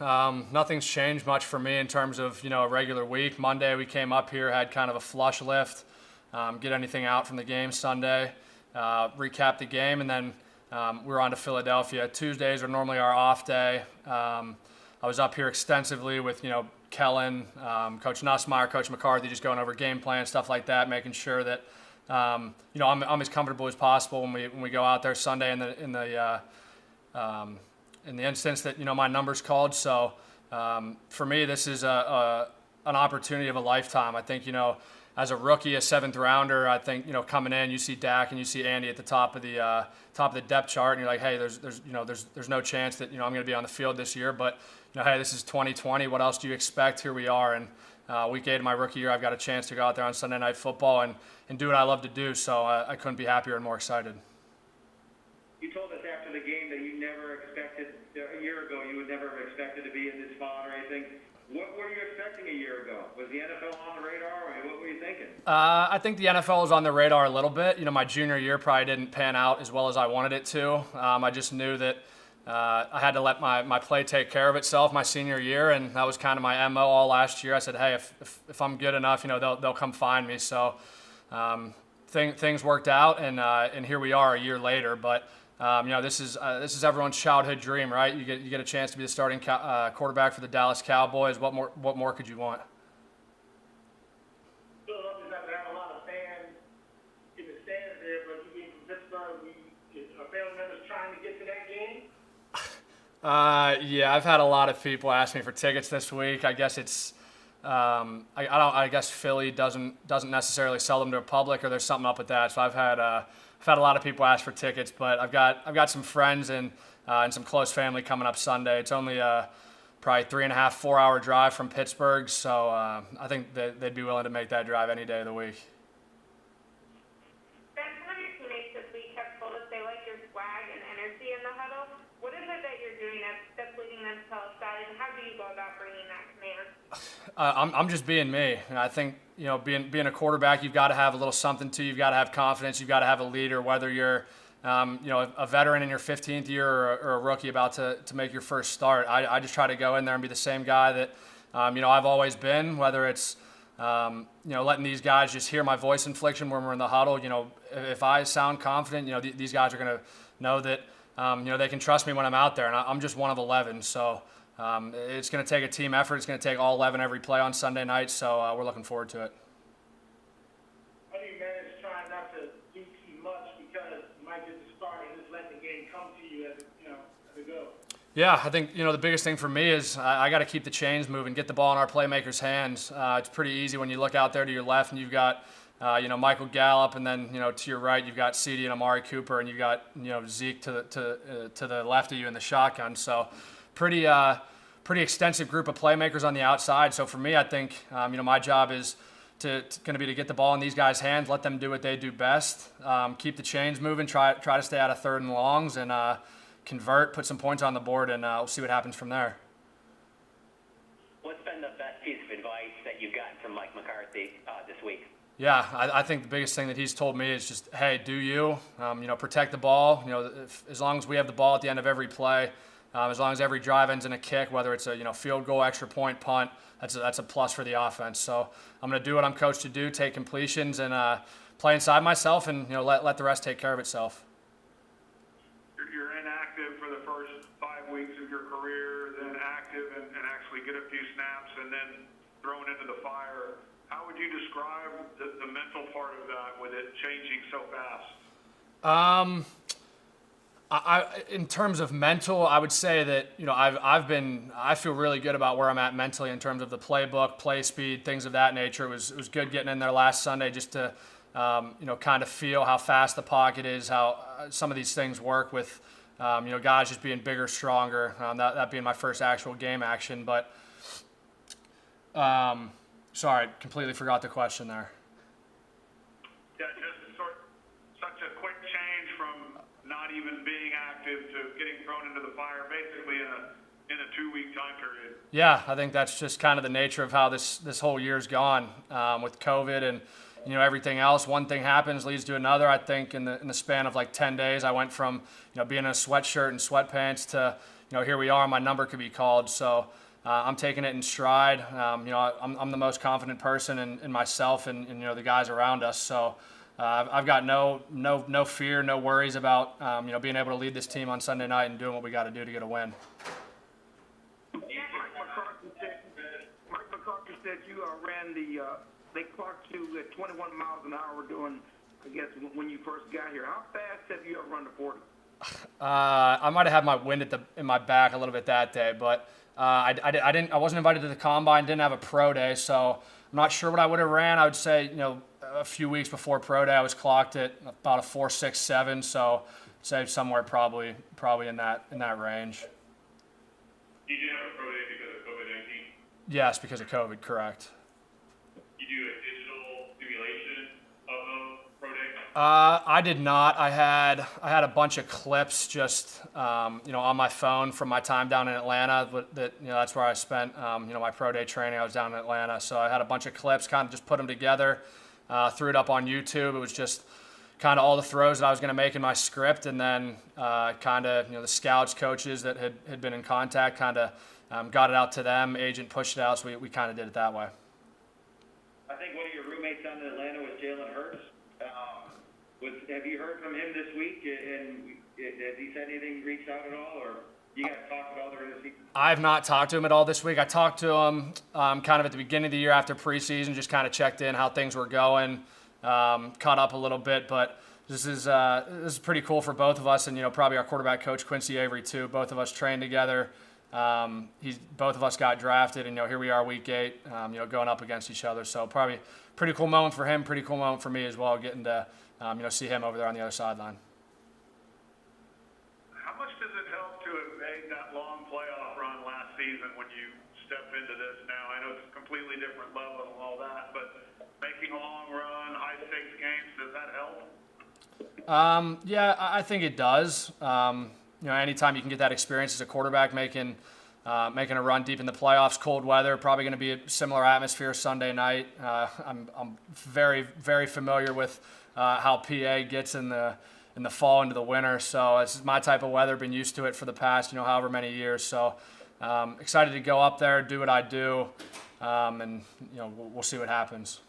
Nothing's changed much for me in terms of a regular week. Monday we came up here, had kind of a flush lift, get anything out from the game Sunday, recap the game, and then we were on to Philadelphia. Tuesdays are normally our off day. I was up here extensively with Kellen, Coach Nussmeier, Coach McCarthy, just going over game plan, stuff like that, making sure that I'm as comfortable as possible when we go out there Sunday in the instance that my number's called. So for me, this is an opportunity of a lifetime. I think as a rookie, a seventh rounder, I think coming in, you see Dak and you see Andy at the top of the depth chart, and you're like, hey, there's no chance that I'm going to be on the field this year. But hey, this is 2020. What else do you expect? Here we are, and week 8 of my rookie year, I've got a chance to go out there on Sunday Night Football and do what I love to do. So I couldn't be happier and more excited. You told us after the game that you never expected, a year ago, you would never have expected to be in this spot or anything. What were you expecting a year ago? Was the NFL on the radar, or what were you thinking? I think the NFL was on the radar a little bit. My junior year probably didn't pan out as well as I wanted it to. I just knew that I had to let my play take care of itself my senior year, and that was kind of my MO all last year. I said, hey, if I'm good enough, they'll come find me. So things worked out, and here we are a year later. But this is everyone's childhood dream, right? You get a chance to be the starting quarterback for the Dallas Cowboys. What more could you want? Philadelphia's not going to have a lot of fans in the stands there, but you being from Pittsburgh, are family members trying to get to that game? Yeah, I've had a lot of people ask me for tickets this week. I guess it's I guess Philly doesn't necessarily sell them to a public, or there's something up with that. So I've had a lot of people ask for tickets, but I've got some friends and some close family coming up Sunday. It's only probably 3.5, 4-hour drive from Pittsburgh, so I think they'd be willing to make that drive any day of the week. Ben, some of your teammates this week have told us they like your swag and energy in the huddle. What is it that you're doing that's leading them to tell us that, and how do you go about bringing that command? I'm just being me, and I think being a quarterback, you've got to have a little something to you. You've got to have confidence. You've got to have a leader, whether you're a veteran in your 15th year or a rookie about to make your first start. I just try to go in there and be the same guy that I've always been, whether it's letting these guys just hear my voice inflection when we're in the huddle. If I sound confident, these guys are going to know that they can trust me when I'm out there, and I'm just one of 11. So it's going to take a team effort. It's going to take all 11 every play on Sunday night. So we're looking forward to it. How do you manage trying not to do too much because you might get the start and just let the game come to you as it goes? Yeah, I think the biggest thing for me is I got to keep the chains moving, get the ball in our playmakers' hands. It's pretty easy when you look out there to your left and you've got Michael Gallup, and then to your right you've got CeeDee and Amari Cooper, and you've got Zeke to the left of you in the shotgun. So pretty extensive group of playmakers on the outside. So for me, I think my job is going to be to get the ball in these guys' hands, let them do what they do best, keep the chains moving, try to stay out of 3rd and longs, and convert, put some points on the board, and we'll see what happens from there. What's been the best piece of advice that you've gotten from Mike McCarthy this week? Yeah, I think the biggest thing that he's told me is just, hey, do you, protect the ball. As long as we have the ball at the end of every play, as long as every drive ends in a kick, whether it's a field goal, extra point, punt, that's a plus for the offense. So I'm going to do what I'm coached to do, take completions, and play inside myself, and let the rest take care of itself. You're inactive for the first 5 weeks of your career, then active and actually get a few snaps, and then thrown into the fire. How would you describe the mental part of that with it changing so fast? In terms of mental, I would say that I feel really good about where I'm at mentally in terms of the playbook, play speed, things of that nature. It was good getting in there last Sunday just to kind of feel how fast the pocket is, how some of these things work with guys just being bigger, stronger. That being my first actual game action, but. Sorry, completely forgot the question there. Yeah, just such a quick change from not even being active to getting thrown into the fire, basically in a 2-week time period. Yeah, I think that's just kind of the nature of how this whole year's gone with COVID and everything else. One thing happens leads to another. I think in the span of like 10 days, I went from being in a sweatshirt and sweatpants to here we are. My number could be called. So I'm taking it in stride. I'm the most confident person in myself and the guys around us. So I've got no fear, no worries about being able to lead this team on Sunday night and doing what we got to do to get a win. Mike McCarthy said you ran they clocked you at 21 miles an hour when you first got here. How fast have you ever run the 40? I might have had my wind in my back a little bit that day, but I wasn't invited to the combine, didn't have a pro day, so I'm not sure what I would have ran. I would say, a few weeks before pro day, I was clocked at about a 4.67, so I'd say somewhere probably in that range. You did have a pro day because of COVID-19? Yes, because of COVID, correct. You do a digital simulation of a pro day? I did not. I had a bunch of clips just on my phone from my time down in Atlanta. That's where I spent my pro day training. I was down in Atlanta, so I had a bunch of clips. Kind of just put them together, threw it up on YouTube. It was just kind of all the throws that I was going to make in my script, and then the scouts, coaches that had been in contact, got it out to them. Agent pushed it out, so we kind of did it that way. I think one of your roommates down in Atlanta was Jalen Hurts. Have you heard from him this week? And has he said anything, reached out at all, or you guys talked at all during the season? I have not talked to him at all this week. I talked to him kind of at the beginning of the year after preseason, just kind of checked in how things were going, caught up a little bit. But this is pretty cool for both of us, and probably our quarterback coach Quincy Avery too. Both of us trained together. Both of us got drafted, and here we are, week 8, going up against each other. So probably pretty cool moment for him, pretty cool moment for me as well, getting to see him over there on the other sideline. How much does it help to have made that long playoff run last season when you step into this now? I know it's a completely different level and all that, but making a long run, high-stakes games, does that help? Yeah, I think it does. Anytime you can get that experience as a quarterback, making a run deep in the playoffs, cold weather, probably going to be a similar atmosphere Sunday night. I'm very, very familiar with how PA gets in the fall into the winter, so it's my type of weather. Been used to it for the past however many years. So excited to go up there, do what I do, and we'll see what happens.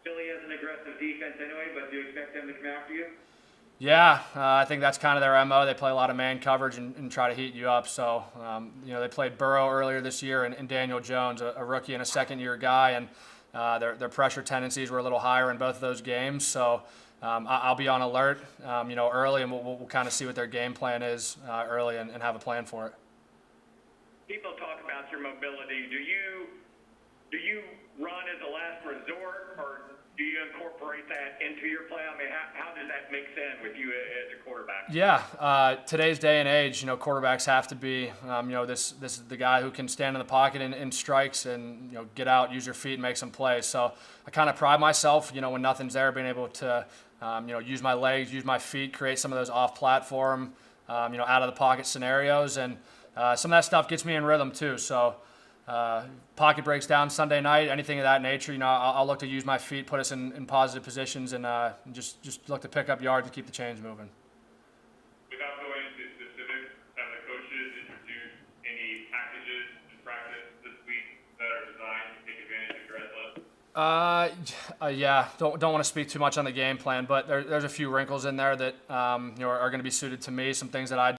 Philly has an aggressive defense anyway, but do you expect them to come after you? Yeah, I think that's kind of their MO. They play a lot of man coverage and try to heat you up. So, they played Burrow earlier this year and Daniel Jones, a rookie and a second-year guy, and their pressure tendencies were a little higher in both of those games. So I'll be on alert, early, and we'll kind of see what their game plan is early and have a plan for it. People talk about your mobility. Do you run as a last resort, or do you incorporate that into your play? I mean, how does that mix in with you as a quarterback? Yeah, today's day and age, quarterbacks have to be, this is the guy who can stand in the pocket and strikes and, get out, use your feet, and make some plays. So I kind of pride myself, when nothing's there, being able to, use my legs, use my feet, create some of those off-platform, out of the pocket scenarios. And some of that stuff gets me in rhythm too. So pocket breaks down Sunday night, anything of that nature, I'll look to use my feet, put us in positive positions, and just look to pick up yards and keep the chains moving. Without going into specifics, have the coaches introduced any packages in practice this week that are designed to take advantage of your athletes? Yeah, don't want to speak too much on the game plan, but there's a few wrinkles in there that are going to be suited to me, some things that I